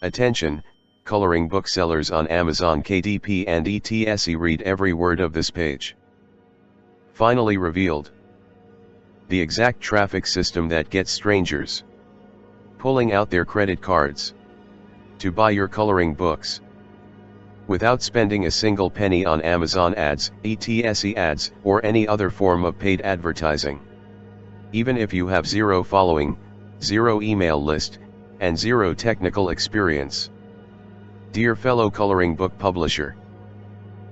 Attention, coloring booksellers on Amazon KDP and etc. Read every word of this page. Finally revealed. The exact traffic system that gets strangers pulling out their credit cards to buy your coloring books without spending a single penny on Amazon ads, etc. ads, or any other form of paid advertising. Even if you have zero following, zero email list, and zero technical experience. Dear fellow coloring book publisher,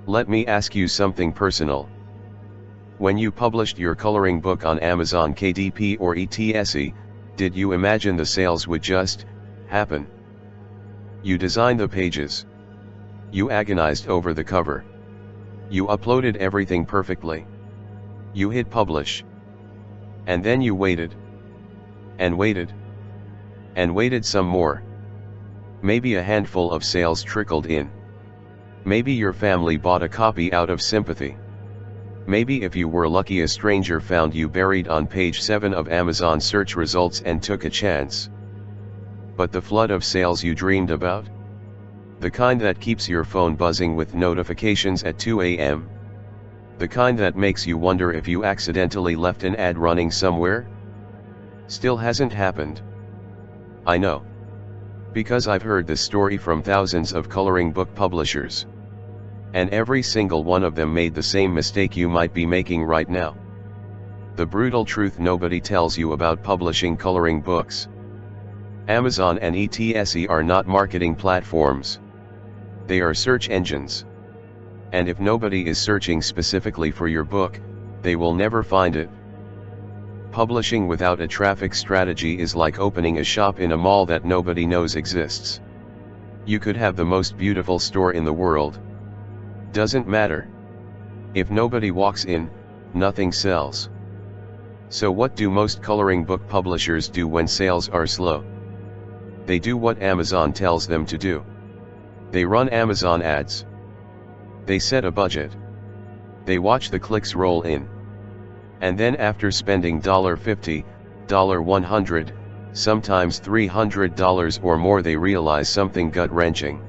let me ask you something personal. When you published your coloring book on Amazon KDP or etc., did you imagine the sales would just happen? You designed the pages. You agonized over the cover. You uploaded everything perfectly. You hit publish. And then you waited. And waited. And waited some more. Maybe a handful of sales trickled in. Maybe your family bought a copy out of sympathy. Maybe if you were lucky a stranger found you buried on page 7 of Amazon search results and took a chance. But the flood of sales you dreamed about? The kind that keeps your phone buzzing with notifications at 2 a.m.? The kind that makes you wonder if you accidentally left an ad running somewhere? Still hasn't happened. I know. Because I've heard this story from thousands of coloring book publishers. And every single one of them made the same mistake you might be making right now. The brutal truth nobody tells you about publishing coloring books. Amazon and etc. are not marketing platforms. They are search engines. And if nobody is searching specifically for your book, they will never find it. Publishing without a traffic strategy is like opening a shop in a mall that nobody knows exists. You could have the most beautiful store in the world. Doesn't matter. If nobody walks in, nothing sells. So what do most coloring book publishers do when sales are slow? They do what Amazon tells them to do. They run Amazon ads. They set a budget. They watch the clicks roll in. And then after spending $50, $100, sometimes $300 or more, they realize something gut-wrenching.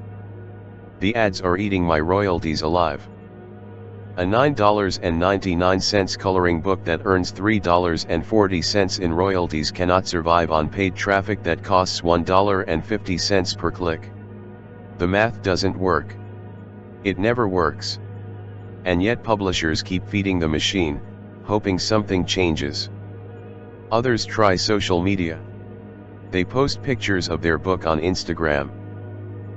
The ads are eating my royalties alive. A $9.99 coloring book that earns $3.40 in royalties cannot survive on paid traffic that costs $1.50 per click. The math doesn't work. It never works. And yet publishers keep feeding the machine, hoping something changes. Others try social media. They post pictures of their book on Instagram.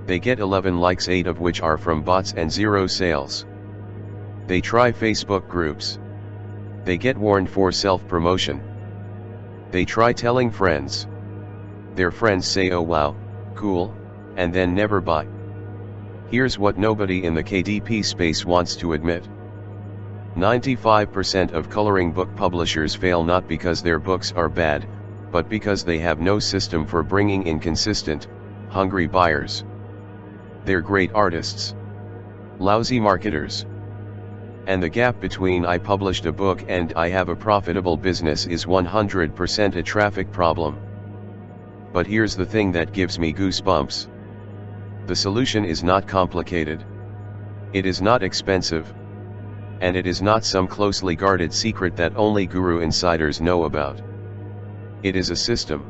They get 11 likes, 8 of which are from bots, and 0 sales. They try Facebook groups. They get warned for self-promotion. They try telling friends. Their friends say, "Oh wow, cool," and then never buy. Here's what nobody in the KDP space wants to admit. 95% of coloring book publishers fail not because their books are bad, but because they have no system for bringing in consistent, hungry buyers. They're great artists. Lousy marketers. And the gap between I published a book and I have a profitable business is 100% a traffic problem. But here's the thing that gives me goosebumps. The solution is not complicated. It is not expensive. And it is not some closely guarded secret that only guru insiders know about. It is a system.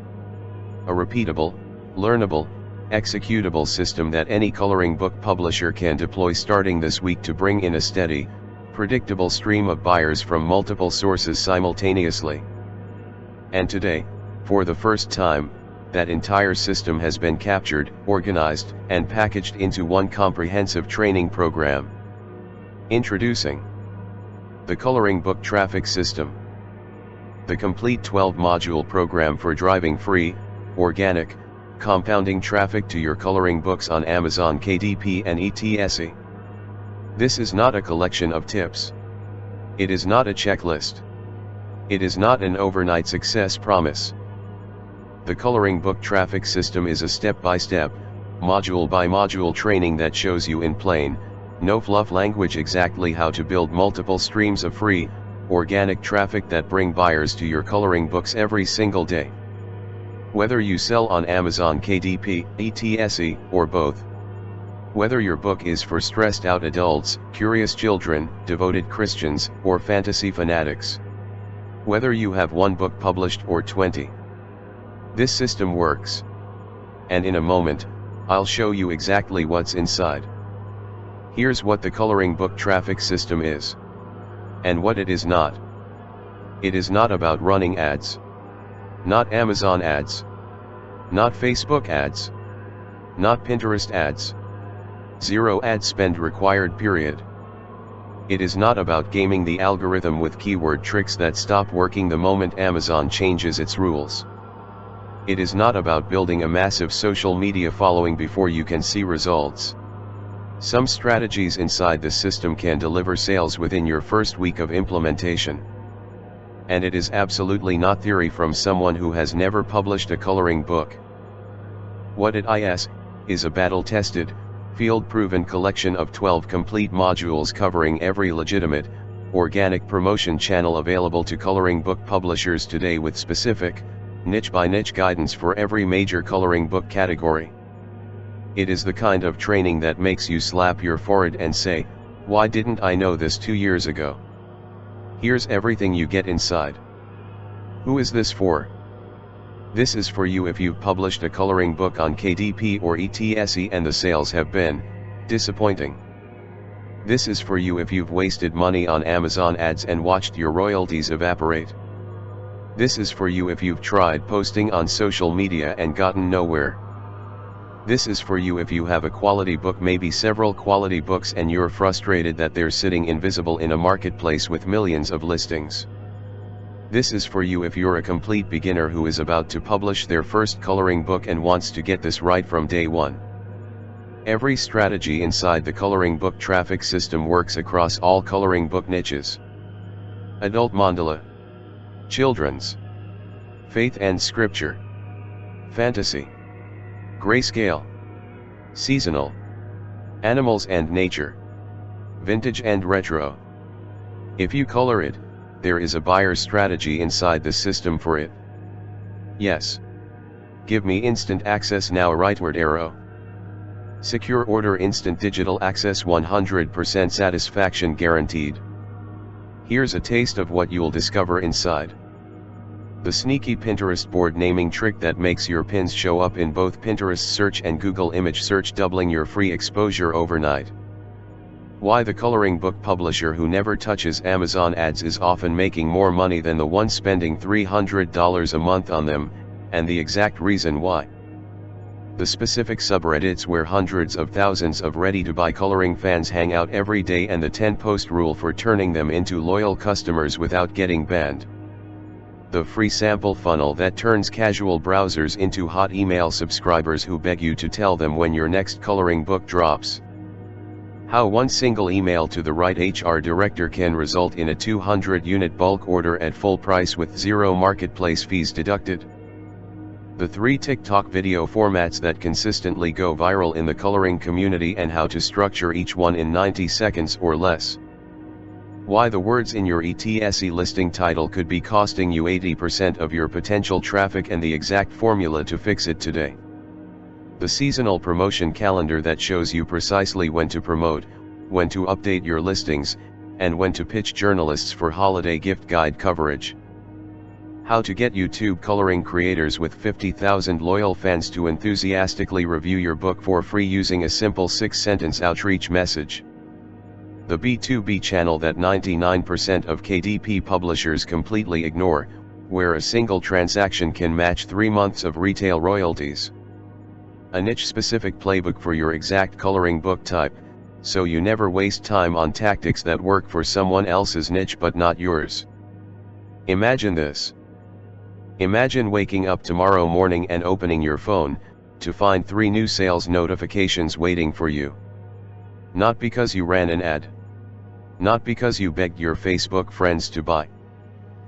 A repeatable, learnable, executable system that any coloring book publisher can deploy starting this week to bring in a steady, predictable stream of buyers from multiple sources simultaneously. And today, for the first time, that entire system has been captured, organized, and packaged into one comprehensive training program. Introducing the Coloring Book Traffic System. The complete 12-module program for driving free, organic, compounding traffic to your coloring books on Amazon KDP and etc. This is not a collection of tips. It is not a checklist. It is not an overnight success promise. The Coloring Book Traffic System is a step-by-step, module-by-module training that shows you in plain, no fluff language exactly how to build multiple streams of free, organic traffic that bring buyers to your coloring books every single day. Whether you sell on Amazon KDP, etc., or both. Whether your book is for stressed out adults, curious children, devoted Christians, or fantasy fanatics. Whether you have one book published or 20. This system works. And in a moment, I'll show you exactly what's inside. Here's what the coloring book traffic system is. And what it is not. It is not about running ads. Not Amazon ads. Not Facebook ads. Not Pinterest ads. Zero ad spend required, period. It is not about gaming the algorithm with keyword tricks that stop working the moment Amazon changes its rules. It is not about building a massive social media following before you can see results. Some strategies inside the system can deliver sales within your first week of implementation. And it is absolutely not theory from someone who has never published a coloring book. What it is a battle-tested, field-proven collection of 12 complete modules covering every legitimate, organic promotion channel available to coloring book publishers today, with specific, niche-by-niche guidance for every major coloring book category. It is the kind of training that makes you slap your forehead and say, "Why didn't I know this 2 years ago?" Here's everything you get inside. Who is this for? This is for you if you've published a coloring book on KDP or etc. and the sales have been disappointing. This is for you if you've wasted money on Amazon ads and watched your royalties evaporate. This is for you if you've tried posting on social media and gotten nowhere. This is for you if you have a quality book, maybe several quality books, and you're frustrated that they're sitting invisible in a marketplace with millions of listings. This is for you if you're a complete beginner who is about to publish their first coloring book and wants to get this right from day one. Every strategy inside the coloring book traffic system works across all coloring book niches. Adult mandala, children's, faith and scripture, fantasy, grayscale, seasonal, animals and nature, vintage and retro. If you color it, there is a buyer strategy inside the system for it. Yes. Give me instant access now, rightward arrow. Secure order, instant digital access, 100% satisfaction guaranteed. Here's a taste of what you'll discover inside. The sneaky Pinterest board naming trick that makes your pins show up in both Pinterest search and Google image search, doubling your free exposure overnight. Why the coloring book publisher who never touches Amazon ads is often making more money than the one spending $300 a month on them, and the exact reason why. The specific subreddits where hundreds of thousands of ready-to-buy coloring fans hang out every day, and the 10-post rule for turning them into loyal customers without getting banned. The free sample funnel that turns casual browsers into hot email subscribers who beg you to tell them when your next coloring book drops. How one single email to the right HR director can result in a 200-unit bulk order at full price with zero marketplace fees deducted. The 3 TikTok video formats that consistently go viral in the coloring community and how to structure each one in 90 seconds or less. Why the words in your etc. listing title could be costing you 80% of your potential traffic and the exact formula to fix it today. The seasonal promotion calendar that shows you precisely when to promote, when to update your listings, and when to pitch journalists for holiday gift guide coverage. How to get YouTube coloring creators with 50,000 loyal fans to enthusiastically review your book for free using a simple 6-sentence outreach message. The B2B channel that 99% of KDP publishers completely ignore, where a single transaction can match 3 months of retail royalties. A niche-specific playbook for your exact coloring book type, so you never waste time on tactics that work for someone else's niche but not yours. Imagine this. Imagine waking up tomorrow morning and opening your phone, to find 3 new sales notifications waiting for you. Not because you ran an ad. Not because you begged your Facebook friends to buy.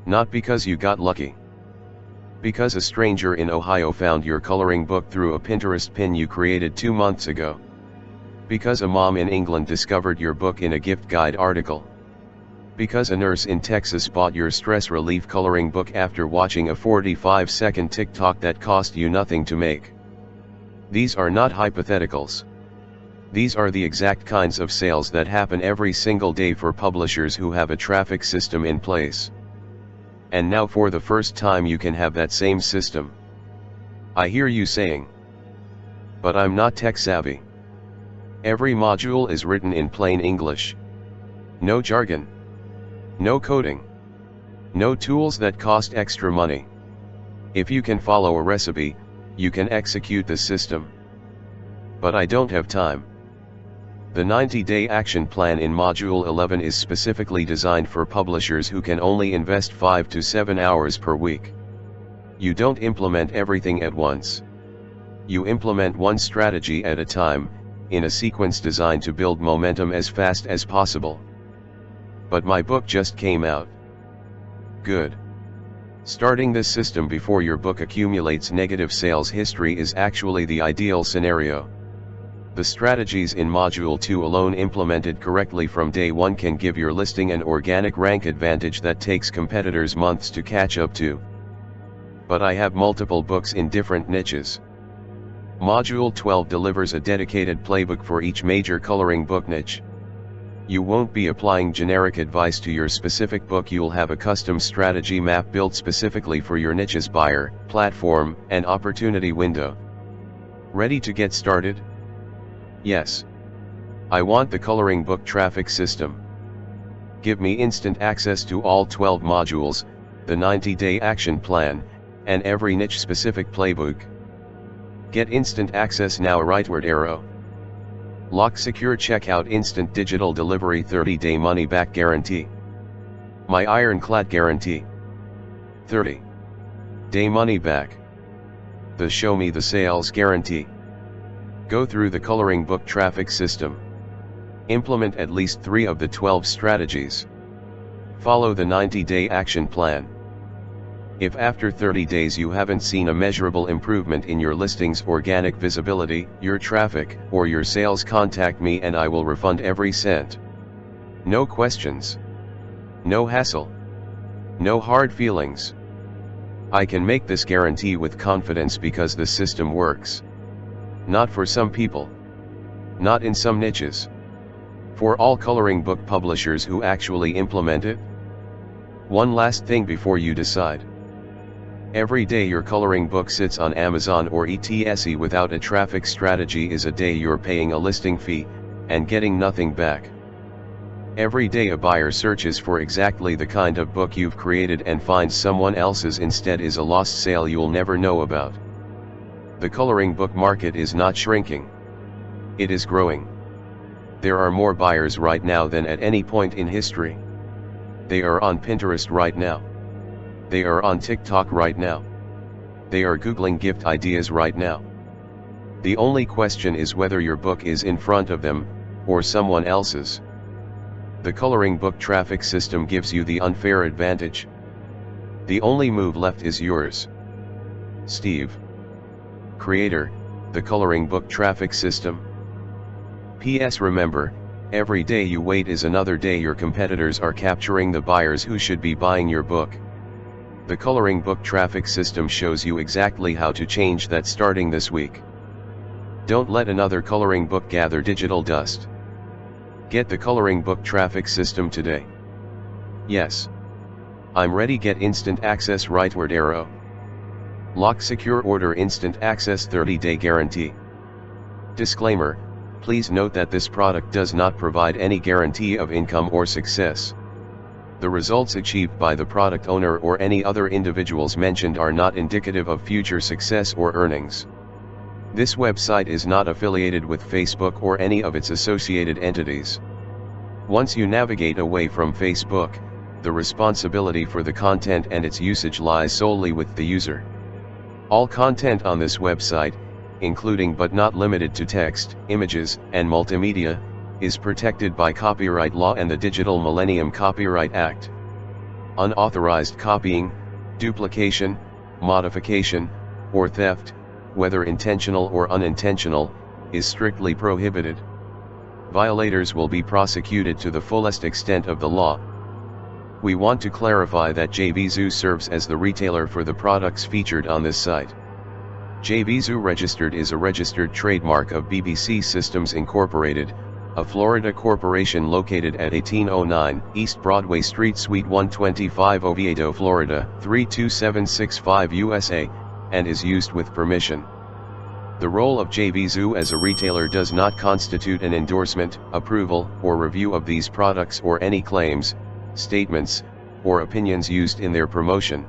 Not because you got lucky. Because a stranger in Ohio found your coloring book through a Pinterest pin you created 2 months ago. Because a mom in England discovered your book in a gift guide article. Because a nurse in Texas bought your stress relief coloring book after watching a 45-second TikTok that cost you nothing to make. These are not hypotheticals. These are the exact kinds of sales that happen every single day for publishers who have a traffic system in place. And now for the first time you can have that same system. I hear you saying, but I'm not tech savvy. Every module is written in plain English. No jargon. No coding. No tools that cost extra money. If you can follow a recipe, you can execute the system. But I don't have time. The 90-day action plan in Module 11 is specifically designed for publishers who can only invest 5 to 7 hours per week. You don't implement everything at once. You implement one strategy at a time, in a sequence designed to build momentum as fast as possible. But my book just came out. Good. Starting this system before your book accumulates negative sales history is actually the ideal scenario. The strategies in Module 2 alone implemented correctly from day 1 can give your listing an organic rank advantage that takes competitors months to catch up to. But I have multiple books in different niches. Module 12 delivers a dedicated playbook for each major coloring book niche. You won't be applying generic advice to your specific book, you'll have a custom strategy map built specifically for your niche's buyer, platform, and opportunity window. Ready to get started? Yes. I want the coloring book traffic system. Give me instant access to all 12 modules, the 90-day action plan, and every niche-specific playbook. Get instant access now, rightward arrow. Lock secure checkout, instant digital delivery, 30-day money-back guarantee. My ironclad guarantee. 30-day money-back. The show me the sales guarantee. Go through the coloring book traffic system. Implement at least 3 of the 12 strategies. Follow the 90-day action plan. If after 30 days you haven't seen a measurable improvement in your listing's organic visibility, your traffic, or your sales, contact me and I will refund every cent. No questions. No hassle. No hard feelings. I can make this guarantee with confidence because the system works. Not for some people. Not in some niches. For all coloring book publishers who actually implement it. One last thing before you decide. Every day your coloring book sits on Amazon or etc. without a traffic strategy is a day you're paying a listing fee, and getting nothing back. Every day a buyer searches for exactly the kind of book you've created and finds someone else's instead is a lost sale you'll never know about. The coloring book market is not shrinking. It is growing. There are more buyers right now than at any point in history. They are on Pinterest right now. They are on TikTok right now. They are Googling gift ideas right now. The only question is whether your book is in front of them, or someone else's. The coloring book traffic system gives you the unfair advantage. The only move left is yours. Steve. Creator, the coloring book traffic system. P.S. Remember, every day you wait is another day your competitors are capturing the buyers who should be buying your book. The coloring book traffic system shows you exactly how to change that starting this week. Don't let another coloring book gather digital dust. Get the coloring book traffic system today. Yes. I'm ready. Get instant access, rightward arrow. Lock secure order, instant access, 30-day guarantee. Disclaimer, please note that this product does not provide any guarantee of income or success. The results achieved by the product owner or any other individuals mentioned are not indicative of future success or earnings. This website is not affiliated with Facebook or any of its associated entities. Once you navigate away from Facebook, the responsibility for the content and its usage lies solely with the user. All content on this website, including but not limited to text, images, and multimedia, is protected by copyright law and the Digital Millennium Copyright Act. Unauthorized copying, duplication, modification, or theft, whether intentional or unintentional, is strictly prohibited. Violators will be prosecuted to the fullest extent of the law. We want to clarify that JVZoo serves as the retailer for the products featured on this site. JVZoo Registered is a registered trademark of BBC Systems Incorporated, a Florida corporation located at 1809 East Broadway Street, Suite 125, Oviedo, Florida 32765 USA, and is used with permission. The role of JVZoo as a retailer does not constitute an endorsement, approval, or review of these products or any claims, statements, or opinions used in their promotion.